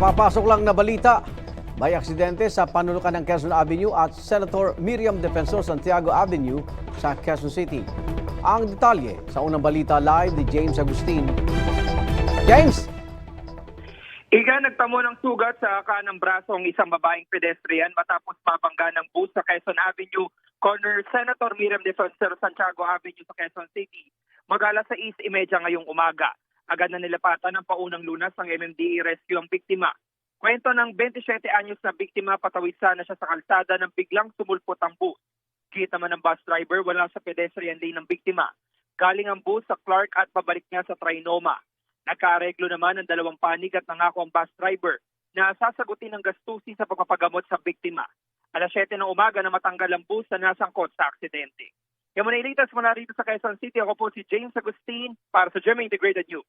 Kapapasok lang na balita, may aksidente sa panunukan ng Quezon Avenue at Senator Miriam Defensor Santiago Avenue sa Quezon City. Ang detalye sa unang balita live ni James Agustin. James! Nagtamo ng sugat sa kanang braso ang isang babaeng pedestrian matapos mabangga ng bus sa Quezon Avenue, corner Senator Miriam Defensor Santiago Avenue sa Quezon City. Mag-alas 6:30 ngayong umaga. Agad na nilapatan ng paunang lunas ng MMDA Rescue ang biktima. Kwento ng 27 anyos na biktima, patawid sana siya sa kalsada nang biglang sumulpot ang bus. Kita man ng bus driver, wala sa pedestrian lane ng biktima. Galing ang bus sa Clark at pabalik niya sa Trinoma. Nagkaareglo naman ang dalawang panig at nangako ang bus driver na sasagutin ng gastusin sa pagpapagamot sa biktima. Alas 7 ng umaga na matanggal ang bus na nasangkot sa aksidente. Kaya muna ilitas mula rito sa Quezon City, ako po si James Agustin para sa GMA Integrated News.